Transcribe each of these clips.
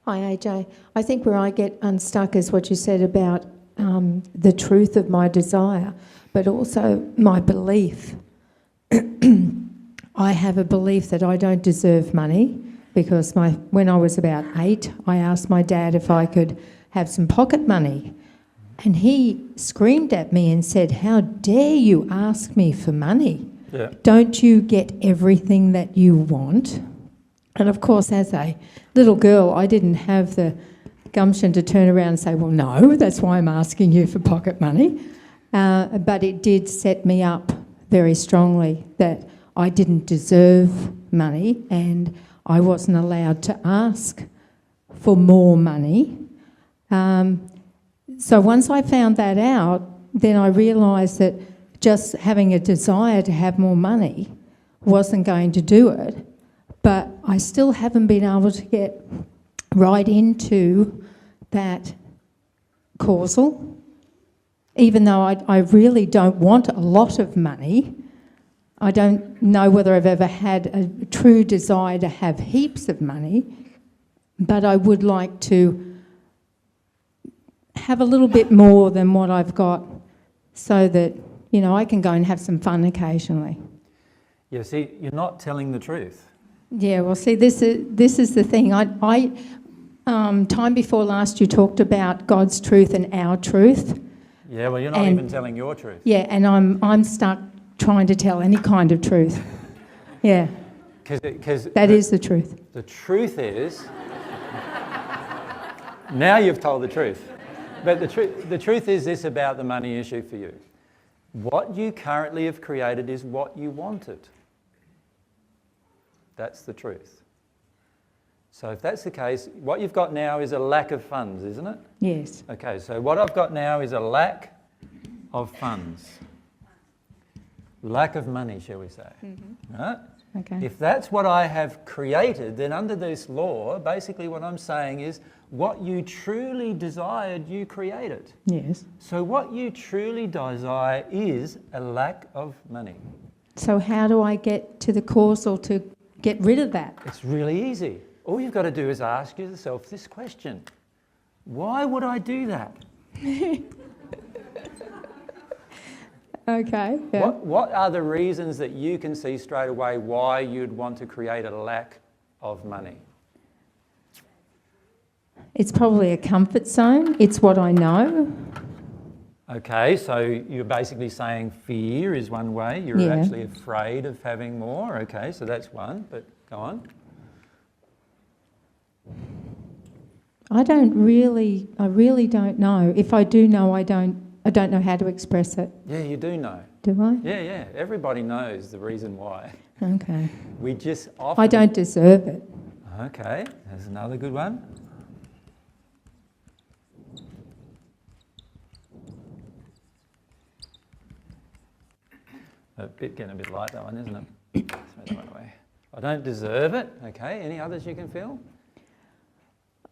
Hi, AJ. I think where I get unstuck is what you said about the truth of my desire, but also my belief. I have a belief that I don't deserve money because when I was about 8, I asked my dad if I could have some pocket money. And he screamed at me and said, "How dare you ask me for money? Yeah. Don't you get everything that you want?" And of course, as a little girl, I didn't have the gumption to turn around and say, "Well, no, that's why I'm asking you for pocket money." But it did set me up very strongly that I didn't deserve money and I wasn't allowed to ask for more money. So once I found that out, then I realised that just having a desire to have more money wasn't going to do it. But I still haven't been able to get right into that causal. Even though I really don't want a lot of money, I don't know whether I've ever had a true desire to have heaps of money, but I would like to have a little bit more than what I've got so that, you know, I can go and have some fun occasionally. Yeah, see, you're not telling the truth. Yeah, well, see, this is the thing. Time before last, you talked about God's truth and our truth. Yeah, well, you're not even telling your truth. Yeah, and I'm stuck trying to tell any kind of truth. Yeah. Because that is the truth. The truth is, now you've told the truth. But the truth is this about the money issue for you. What you currently have created is what you wanted. That's the truth. So if that's the case, what you've got now is a lack of funds, isn't it? Yes. Okay, so what I've got now is a lack of funds. Lack of money, shall we say. Mm-hmm. Right? Okay. If that's what I have created, then under this law, basically what I'm saying is what you truly desired, you created. Yes. So what you truly desire is a lack of money. So how do I get to the causal to get rid of that? It's really easy. All you've got to do is ask yourself this question. Why would I do that? Okay. Yeah. What are the reasons that you can see straight away why you'd want to create a lack of money? It's probably a comfort zone. It's what I know. Okay, so you're basically saying fear is one way. You're actually afraid of having more. Okay, so that's one, but go on. I really don't know. If I do know, I don't know how to express it. Yeah, you do know. Do I? Yeah. Everybody knows the reason why. Okay. We just often... I don't deserve it. Okay, there's another good one. Getting a bit light, that one, isn't it? Let's move that one away. I don't deserve it. Okay, any others you can feel?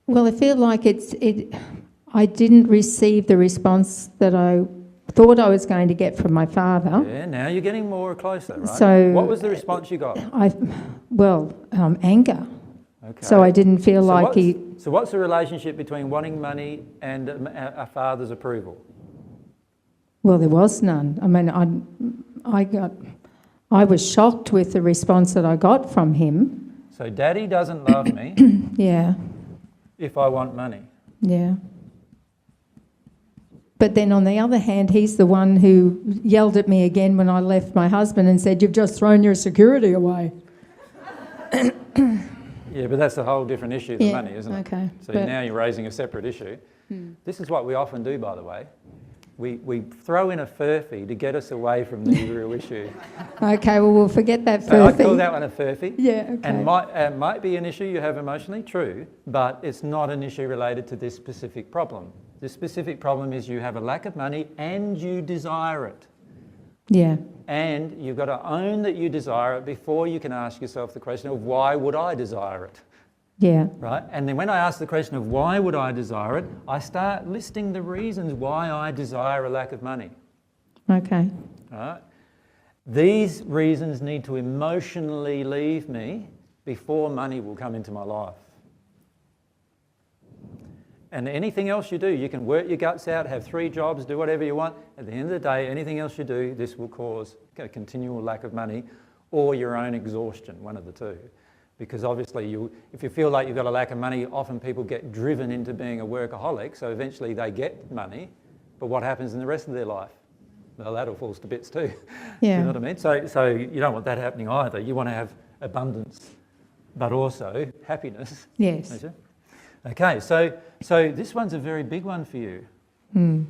Well, I feel like I didn't receive the response that I thought I was going to get from my father. Yeah, now you're getting more closer, right? So what was the response you got? Anger. Okay. So I didn't feel like he... So what's the relationship between wanting money and a father's approval? Well, there was none. I mean, I was shocked with the response that I got from him. So Daddy doesn't love me. Yeah. If I want money. Yeah. But then on the other hand, he's the one who yelled at me again when I left my husband and said, "You've just thrown your security away." Yeah, but that's a whole different issue than money, isn't it? Okay. So now you're raising a separate issue. This is what we often do, by the way. We throw in a furphy to get us away from the real issue. Okay, well, we'll forget that furphy. So I call that one a furphy. Yeah, okay. And might be an issue you have emotionally, true, but it's not an issue related to this specific problem. The specific problem is you have a lack of money and you desire it. Yeah. And you've got to own that you desire it before you can ask yourself the question of why would I desire it? Yeah. Right? And then when I ask the question of why would I desire it, I start listing the reasons why I desire a lack of money. Okay. Right? These reasons need to emotionally leave me before money will come into my life. And anything else you do, you can work your guts out, have 3 jobs, do whatever you want. At the end of the day, anything else you do, this will cause a continual lack of money or your own exhaustion, one of the two. Because obviously, if you feel like you've got a lack of money, often people get driven into being a workaholic, so eventually they get money, but what happens in the rest of their life? Well, that all falls to bits too. Yeah. You know what I mean? So you don't want that happening either. You want to have abundance, but also happiness. Yes. Don't you? Okay, so this one's a very big one for you. All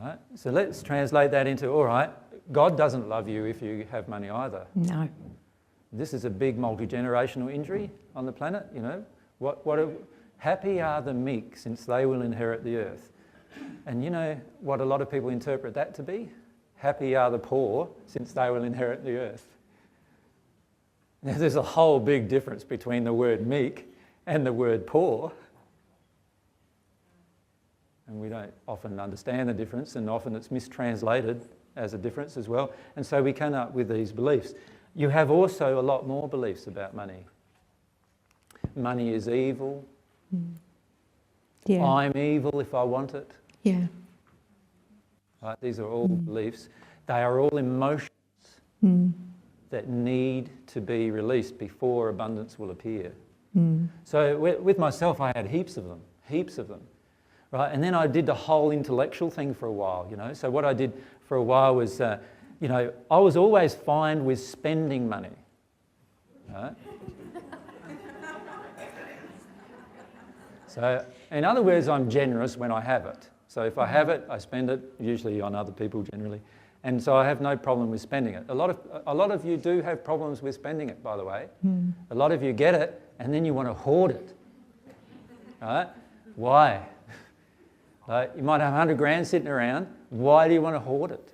right, so let's translate that into, all right, God doesn't love you if you have money either. No. This is a big multi-generational injury on the planet, you know. Happy are the meek, since they will inherit the earth. And you know what a lot of people interpret that to be? Happy are the poor, since they will inherit the earth. Now, there's a whole big difference between the word meek and the word poor. And we don't often understand the difference, and often it's mistranslated as a difference as well. And so we come up with these beliefs. You have also a lot more beliefs about money. Money is evil. Yeah. I'm evil if I want it. Yeah. Right? These are all beliefs. They are all emotions that need to be released before abundance will appear. So with myself, I had heaps of them, right? And then I did the whole intellectual thing for a while, you know. So what I did for a while was, you know, I was always fine with spending money, right? So in other words, I'm generous when I have it. So if I have it, I spend it, usually on other people generally. And so I have no problem with spending it. A lot of you do have problems with spending it, by the way. A lot of you get it, and then you want to hoard it. Right? Why? You might have 100 grand sitting around. Why do you want to hoard it?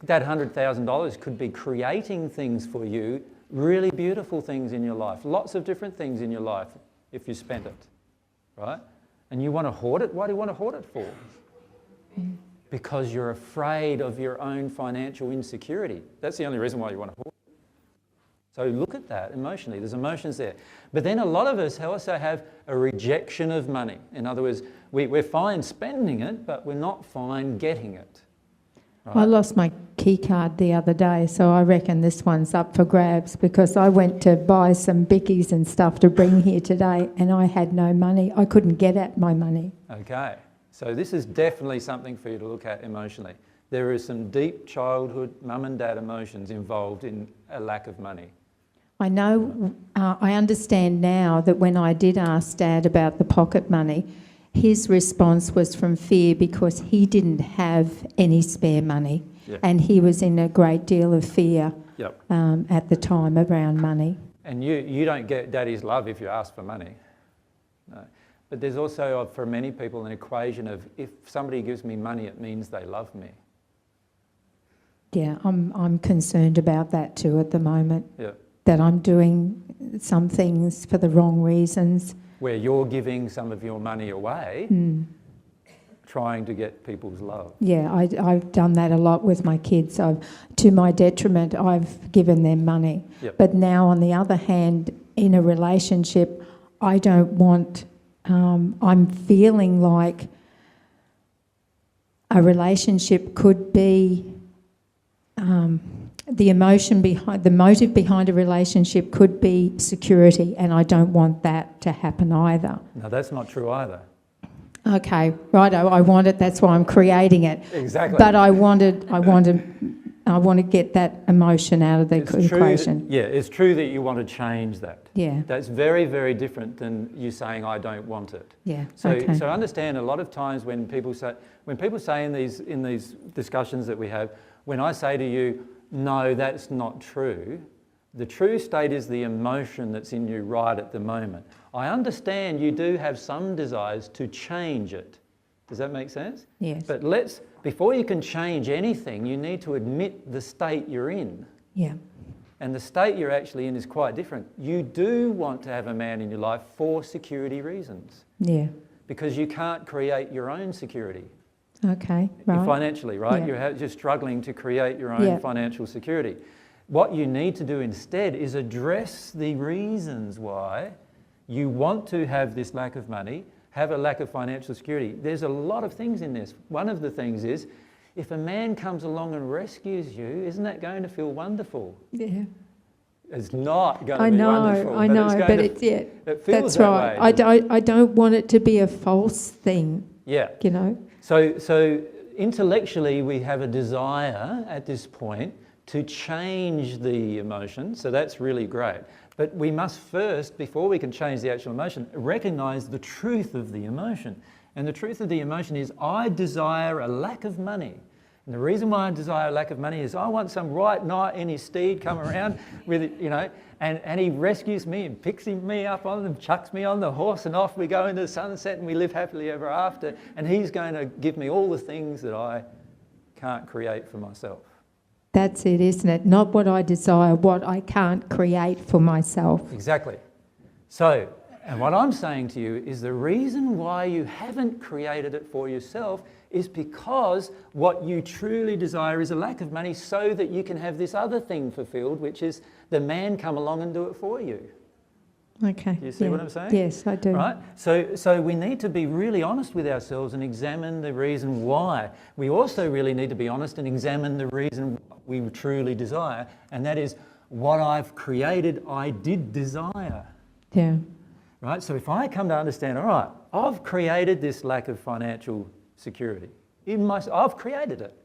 That $100,000 could be creating things for you, really beautiful things in your life, lots of different things in your life if you spend it. Right? And you want to hoard it? Why do you want to hoard it for? Because you're afraid of your own financial insecurity. That's the only reason why you want to hoard it. So look at that emotionally. There's emotions there. But then a lot of us also have a rejection of money. In other words, we're fine spending it, but we're not fine getting it. Right? I lost my key card the other day, so I reckon this one's up for grabs, because I went to buy some bickies and stuff to bring here today, and I had no money. I couldn't get at my money. Okay. So this is definitely something for you to look at emotionally. There is some deep childhood mum and dad emotions involved in a lack of money. I know, I understand now that when I did ask Dad about the pocket money, his response was from fear, because he didn't have any spare money. Yep. And he was in a great deal of fear Yep. At the time around money. And you don't get daddy's love if you ask for money. No. But there's also, for many people, an equation of, if somebody gives me money, it means they love me. Yeah, I'm concerned about that too at the moment. Yeah. That I'm doing some things for the wrong reasons. Where you're giving some of your money away, trying to get people's love. Yeah, I've done that a lot with my kids. To my detriment, I've given them money. Yep. But now, on the other hand, in a relationship, I don't want... I'm feeling like a relationship could be... the motive behind a relationship could be security, and I don't want that to happen either. No, that's not true either. Okay, righto, I want it, that's why I'm creating it. Exactly. But I want to get that emotion out of the equation. It's true that you want to change that. Yeah. That's very, very different than you saying, I don't want it. Yeah, So, okay. so understand, a lot of times when people say in these discussions that we have, when I say to you, no, that's not true, the true state is the emotion that's in you right at the moment. I understand you do have some desires to change it. Does that make sense? Yes. But before you can change anything, you need to admit the state you're in. Yeah. And the state you're actually in is quite different. You do want to have a man in your life for security reasons. Yeah. Because you can't create your own security. Okay, right. Financially, right? Yeah. You're struggling to create your own financial security. What you need to do instead is address the reasons why you want to have this lack of money, have a lack of financial security, there's a lot of things in this. One of the things is, if a man comes along and rescues you, isn't that going to feel wonderful? Yeah. It's not going to be wonderful. I know, but it feels that's that right. way. I don't want it to be a false thing. Yeah. You know. So intellectually, we have a desire at this point to change the emotion. So that's really great. But we must first, before we can change the actual emotion, recognise the truth of the emotion. And the truth of the emotion is, I desire a lack of money. And the reason why I desire a lack of money is I want some right knight in his steed come around with it, you know, and he rescues me and picks me up on them, chucks me on the horse, and off we go into the sunset and we live happily ever after. And he's going to give me all the things that I can't create for myself. That's it, isn't it? Not what I desire, what I can't create for myself. Exactly. So, and what I'm saying to you is the reason why you haven't created it for yourself is because what you truly desire is a lack of money so that you can have this other thing fulfilled, which is the man come along and do it for you. Okay. Do you see what I'm saying? Yes, I do. Right? So we need to be really honest with ourselves and examine the reason why. We also really need to be honest and examine the reason we truly desire, and that is what I've created I did desire. Yeah. Right? So if I come to understand, all right, I've created this lack of financial security. I've created it.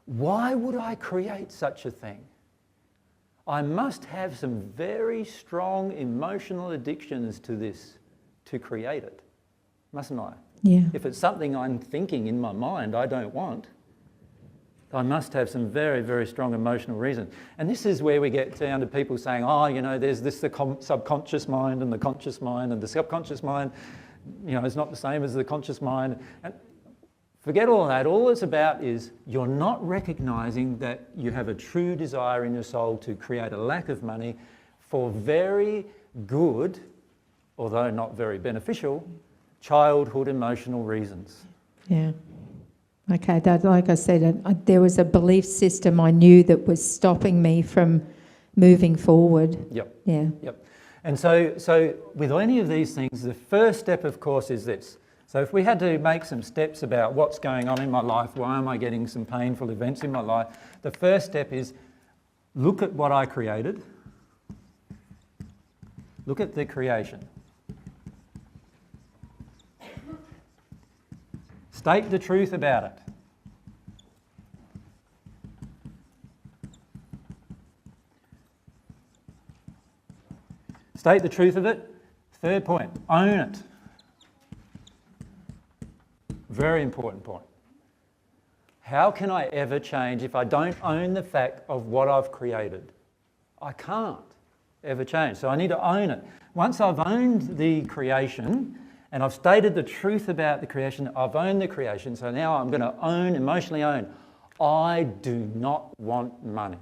Why would I create such a thing? I must have some very strong emotional addictions to this to create it, mustn't I? Yeah. If it's something I'm thinking in my mind I don't want, I must have some very, very strong emotional reason. And this is where we get down to people saying, oh, you know, there's this subconscious mind and the conscious mind, and the subconscious mind, you know, is not the same as the conscious mind. And forget all that. All it's about is you're not recognising that you have a true desire in your soul to create a lack of money for very good, although not very beneficial, childhood emotional reasons. Yeah. Okay, that, like I said, there was a belief system I knew that was stopping me from moving forward. Yep. Yeah. Yep. And so with any of these things, the first step, of course, is this. So if we had to make some steps about what's going on in my life, why am I getting some painful events in my life, the first step is look at what I created. Look at the creation. State the truth about it. State the truth of it. Third point, own it. Very important point. How can I ever change if I don't own the fact of what I've created? I can't ever change. So I need to own it. Once I've owned the creation, and I've stated the truth about the creation, I've owned the creation, so now I'm going to emotionally own. I do not want money.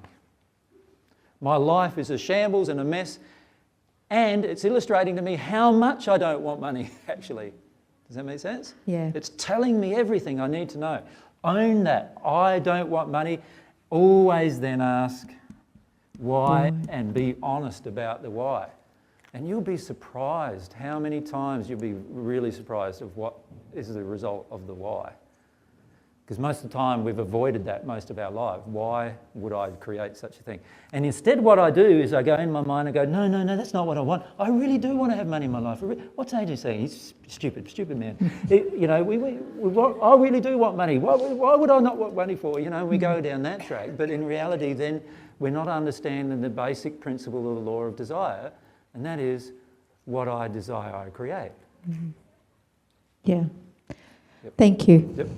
My life is a shambles and a mess, and it's illustrating to me how much I don't want money, actually. Does that make sense? Yeah. It's telling me everything I need to know. Own that. I don't want money. Always then ask why and be honest about the why. And you'll be surprised how many times you'll be really surprised of what is the result of the why. Because most of the time we've avoided that most of our life. Why would I create such a thing? And instead what I do is I go in my mind and go, no, that's not what I want. I really do want to have money in my life. What's AJ saying? He's stupid man. You know, I really do want money. Why would I not want money for? You know, we go down that track. But in reality then we're not understanding the basic principle of the law of desire, and that is what I desire I create. Yeah. Yep. Thank you. Yep.